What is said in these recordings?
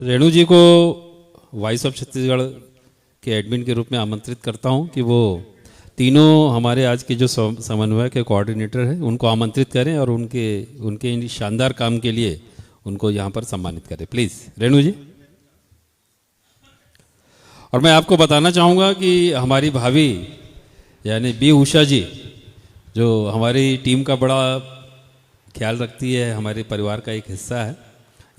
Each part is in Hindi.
रेणु जी को वॉइस ऑफ छत्तीसगढ़ के एडमिन के रूप में आमंत्रित करता हूं कि वो तीनों हमारे आज के जो समन्वय के कोऑर्डिनेटर हैं उनको आमंत्रित करें और उनके उनके इन शानदार काम के लिए उनको यहाँ पर सम्मानित करें। प्लीज़ रेणु जी। और मैं आपको बताना चाहूँगा कि हमारी भाभी यानी बी उषा जी जो हमारी टीम का बड़ा ख्याल रखती है, हमारे परिवार का एक हिस्सा है।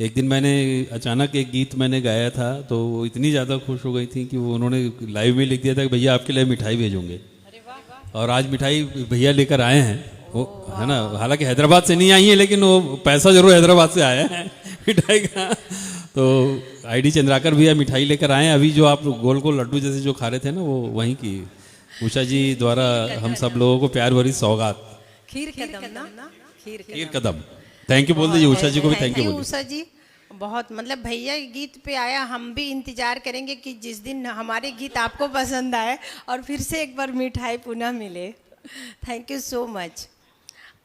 एक दिन मैंने अचानक एक गीत मैंने गाया था तो वो इतनी ज़्यादा खुश हो गई थी कि वो उन्होंने लाइव में लिख दिया था कि भैया आपके लिए मिठाई भेजूंगे। और आज मिठाई भैया लेकर आए हैं वो, है ना। हालांकि हैदराबाद से नहीं आई है लेकिन वो पैसा जरूर हैदराबाद से आया है मिठाई का। तो आईडी चंद्राकर भैया मिठाई लेकर आए हैं। अभी जो आप गोल गोल लड्डू जैसे जो खा रहे थे ना वो वहीं की उषा जी द्वारा हम सब लोगों को प्यार भरी सौगात खीर कदम ना खीर कदम। थैंक यू बोल दीजिए उषा जी को भी थैंक यू बोलिए। उषा जी बहुत मतलब भैया गीत पे आया, हम भी इंतजार करेंगे कि जिस दिन हमारे गीत आपको पसंद आए और फिर से एक बार मिठाई पुनः मिले। Thank you so much.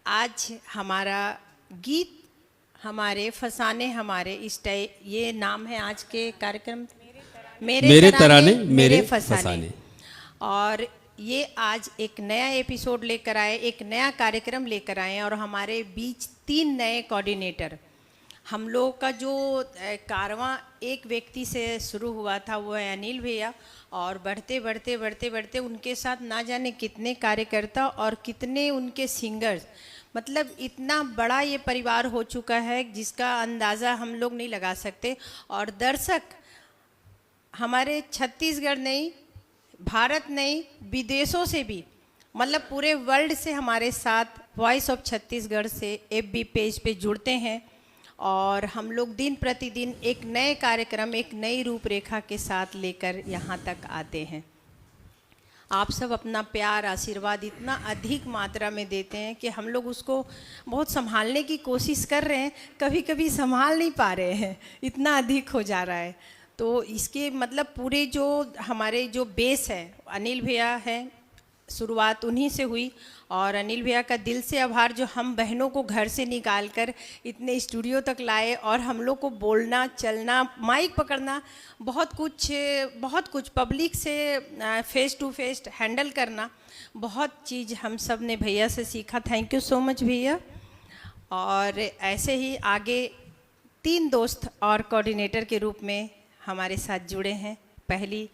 आज हमारा गीत हमारे फसाने हमारे ये नाम है आज के कार्यक्रम मेरे तराने मेरे फसाने। और ये आज एक नया एपिसोड लेकर आए, एक नया कार्यक्रम लेकर आए और हमारे बीच 3 नए कोऑर्डिनेटर। हम लोग का जो कारवां एक व्यक्ति से शुरू हुआ था वो है अनिल भैया, और बढ़ते बढ़ते बढ़ते बढ़ते उनके साथ ना जाने कितने कार्यकर्ता और कितने उनके सिंगर्स, मतलब इतना बड़ा ये परिवार हो चुका है जिसका अंदाज़ा हम लोग नहीं लगा सकते। और दर्शक हमारे छत्तीसगढ़ नहीं, भारत नहीं, विदेशों से भी, मतलब पूरे वर्ल्ड से हमारे साथ वॉइस ऑफ छत्तीसगढ़ से एफबी पेज पे जुड़ते हैं और हम लोग दिन प्रतिदिन एक नए कार्यक्रम, एक नई रूपरेखा के साथ लेकर यहाँ तक आते हैं। आप सब अपना प्यार आशीर्वाद इतना अधिक मात्रा में देते हैं कि हम लोग उसको बहुत संभालने की कोशिश कर रहे हैं, कभी कभी संभाल नहीं पा रहे हैं, इतना अधिक हो जा रहा है। तो इसके मतलब पूरे जो हमारे जो बेस है, अनिल भैया है, शुरुआत उन्हीं से हुई। और अनिल भैया का दिल से आभार जो हम बहनों को घर से निकाल कर इतने स्टूडियो तक लाए और हम लोग को बोलना, चलना, माइक पकड़ना, बहुत कुछ पब्लिक से फेस टू फेस हैंडल करना, बहुत चीज़ हम सब ने भैया से सीखा। थैंक यू सो मच भैया। और ऐसे ही आगे 3 दोस्त और कोऑर्डिनेटर के रूप में हमारे साथ जुड़े हैं। पहली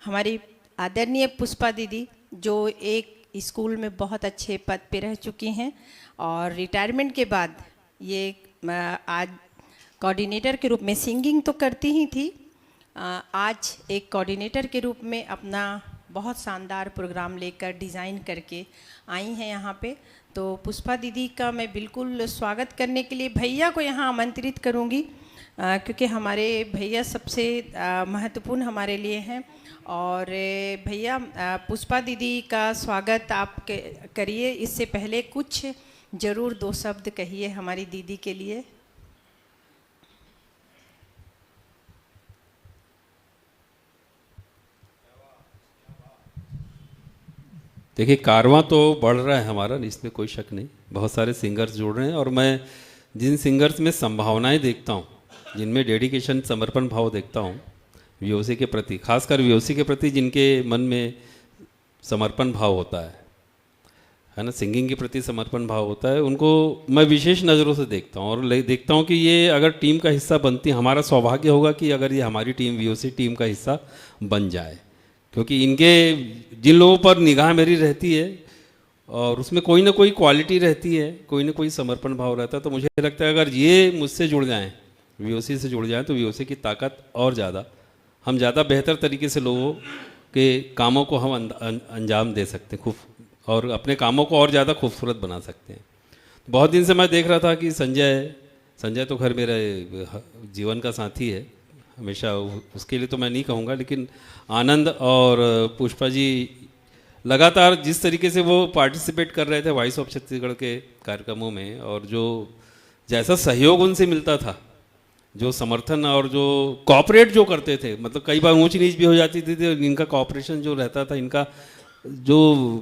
हमारी आदरणीय पुष्पा दीदी जो एक स्कूल में बहुत अच्छे पद पे रह चुकी हैं और रिटायरमेंट के बाद ये आज कोऑर्डिनेटर के रूप में सिंगिंग तो करती ही थी, आज एक कोऑर्डिनेटर के रूप में अपना बहुत शानदार प्रोग्राम लेकर डिज़ाइन करके आई हैं यहाँ पे। तो पुष्पा दीदी का मैं बिल्कुल स्वागत करने के लिए भैया को यहाँ आमंत्रित करूँगी, क्योंकि हमारे भैया सबसे महत्वपूर्ण हमारे लिए हैं। और भैया पुष्पा दीदी का स्वागत आप करिए, इससे पहले कुछ ज़रूर 2 शब्द कहिए हमारी दीदी के लिए। देखिए कारवां तो बढ़ रहा है हमारा, इसमें कोई शक नहीं, बहुत सारे सिंगर्स जुड़ रहे हैं और मैं जिन सिंगर्स में संभावनाएं देखता हूँ, जिनमें डेडिकेशन समर्पण भाव देखता हूँ वीओसी के प्रति, खासकर वीओसी के प्रति जिनके मन में समर्पण भाव होता है ना, सिंगिंग के प्रति समर्पण भाव होता है, उनको मैं विशेष नज़रों से देखता हूँ। और देखता हूँ कि ये अगर टीम का हिस्सा बनती, हमारा सौभाग्य होगा कि अगर ये हमारी टीम वीओसी टीम का हिस्सा बन जाए, क्योंकि इनके जिन लोगों पर निगाह मेरी रहती है और उसमें कोई ना कोई क्वालिटी रहती है, कोई ना कोई समर्पण भाव रहता है। तो मुझे लगता है अगर ये मुझसे जुड़ जाएँ, वीओसी से जुड़ जाएँ, तो वीओसी की ताकत और ज़्यादा, हम ज़्यादा बेहतर तरीके से लोगों के कामों को हम अंजाम दे सकते हैं खूब, और अपने कामों को और ज़्यादा खूबसूरत बना सकते हैं। बहुत दिन से मैं देख रहा था कि संजय तो खैर मेरे जीवन का साथी है हमेशा, उसके लिए तो मैं नहीं कहूँगा, लेकिन आनंद और पुष्पा जी लगातार जिस तरीके से वो पार्टिसिपेट कर रहे थे वॉइस ऑफ छत्तीसगढ़ के कार्यक्रमों में, और जो जैसा सहयोग उनसे मिलता था, जो समर्थन और जो कॉपरेट जो करते थे, मतलब कई बार ऊंच नीच भी हो जाती थी तो इनका कॉपरेशन जो रहता था, इनका जो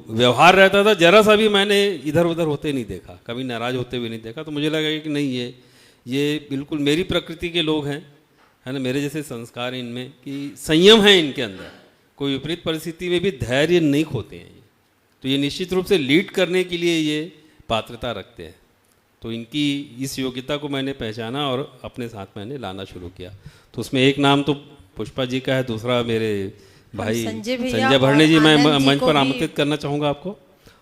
व्यवहार रहता था, जरा सा भी मैंने इधर उधर होते नहीं देखा, कभी नाराज़ होते हुए नहीं देखा। तो मुझे लगा कि नहीं, ये बिल्कुल मेरी प्रकृति के लोग हैं है ना, मेरे जैसे संस्कार इनमें कि संयम है इनके अंदर, कोई विपरीत परिस्थिति में भी धैर्य नहीं खोते हैं ये। तो ये निश्चित रूप से लीड करने के लिए ये पात्रता रखते हैं। तो इनकी इस योग्यता को मैंने पहचाना और अपने साथ मैंने लाना शुरू किया। तो उसमें एक नाम तो पुष्पा जी का है, दूसरा मेरे भाई संजय भरणे जी, मैं मंच पर आमंत्रित करना चाहूँगा आपको।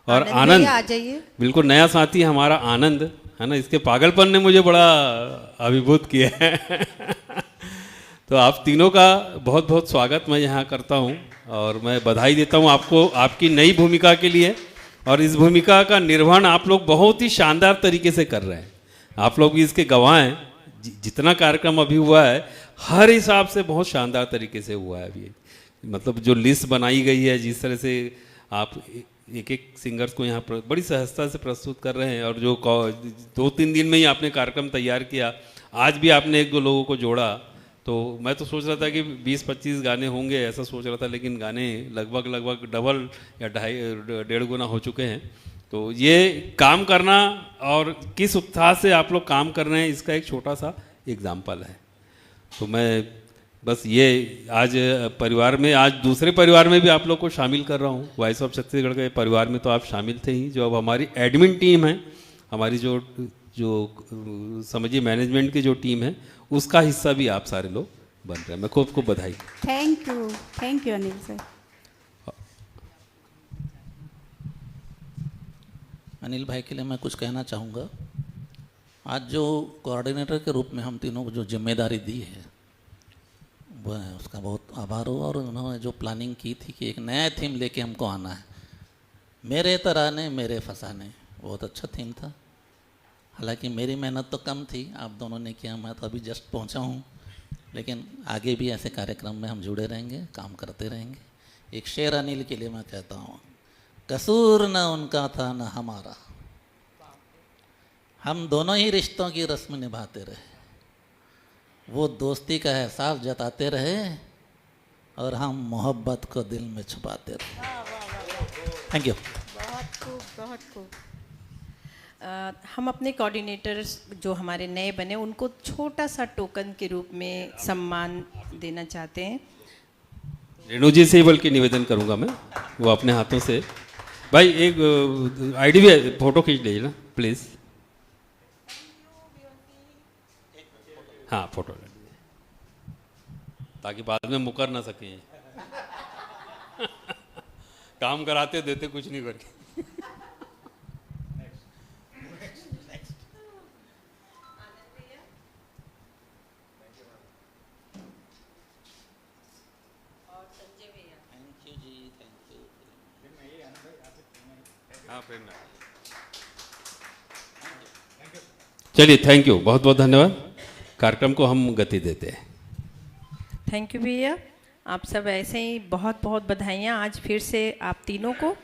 और आनंद, आ जाइए। बिल्कुल नया साथी हमारा आनंद, है ना, इसके पागलपन ने मुझे बड़ा अभिभूत किया है। तो आप तीनों का बहुत बहुत स्वागत मैं यहाँ करता हूँ और मैं बधाई देता हूँ आपको आपकी नई भूमिका के लिए। और इस भूमिका का निर्वहन आप लोग बहुत ही शानदार तरीके से कर रहे हैं। आप लोग भी इसके गवाह हैं। जितना कार्यक्रम अभी हुआ है हर हिसाब से बहुत शानदार तरीके से हुआ है अभी। मतलब जो लिस्ट बनाई गई है, जिस तरह से आप एक एक सिंगर्स को यहाँ पर बड़ी सहजता से प्रस्तुत कर रहे हैं, और जो 2-3 दिन में ही आपने कार्यक्रम तैयार किया, आज भी आपने 1-2 लोगों को जोड़ा। तो मैं तो सोच रहा था कि 20-25 गाने होंगे, ऐसा सोच रहा था, लेकिन गाने लगभग डबल या 1.5 गुना हो चुके हैं। तो ये काम करना और किस उत्साह से आप लोग काम कर रहे हैं, इसका एक छोटा सा एग्जाम्पल है। तो मैं बस ये आज परिवार में, आज दूसरे परिवार में भी आप लोग को शामिल कर रहा हूँ। वॉइस ऑफ छत्तीसगढ़ के परिवार में तो आप शामिल थे ही। जो अब हमारी एडमिन टीम है, हमारी जो समझिए मैनेजमेंट की जो टीम है, उसका हिस्सा भी आप सारे लोग बन रहे हैं। मैं खूब बधाई। Thank you Anil sir. Anil भाई के लिए मैं कुछ कहना चाहूँगा। आज जो कोऑर्डिनेटर के रूप में हम तीनों को जो जिम्मेदारी दी है, वो है उसका बहुत आभार हो। और उन्होंने जो प्लानिंग की थी कि एक नया थीम लेके हमको आना है, मेरे तराने मेरे फसाने, बहुत अच्छा थीम था। हालांकि मेरी मेहनत तो कम थी, आप दोनों ने किया, मैं तो अभी जस्ट पहुंचा हूं। लेकिन आगे भी ऐसे कार्यक्रम में हम जुड़े रहेंगे, काम करते रहेंगे। एक शेर अनिल के लिए मैं कहता हूँ, कसूर न उनका था न हमारा, हम दोनों ही रिश्तों की रस्म निभाते रहे। वो दोस्ती का एहसास जताते रहे और हम मोहब्बत को दिल में छुपाते रहे। Thank you. बहुत खूब। हम अपने कोऑर्डिनेटर्स जो हमारे नए बने, उनको छोटा सा टोकन के रूप में सम्मान देना चाहते हैं। रेणु जी से ही बल्कि निवेदन करूंगा मैं, वो अपने हाथों से। भाई एक आईडी भी फोटो खींच लीजिए ना प्लीज़। हाँ, फोटो ले लीजिए ताकि बाद में मुकर ना सकें। काम कराते देते कुछ नहीं करके। चलिए, थैंक यू, बहुत बहुत धन्यवाद। कार्यक्रम को हम गति देते हैं। थैंक यू भैया। आप सब ऐसे ही बहुत बहुत बधाइयाँ आज फिर से आप तीनों को।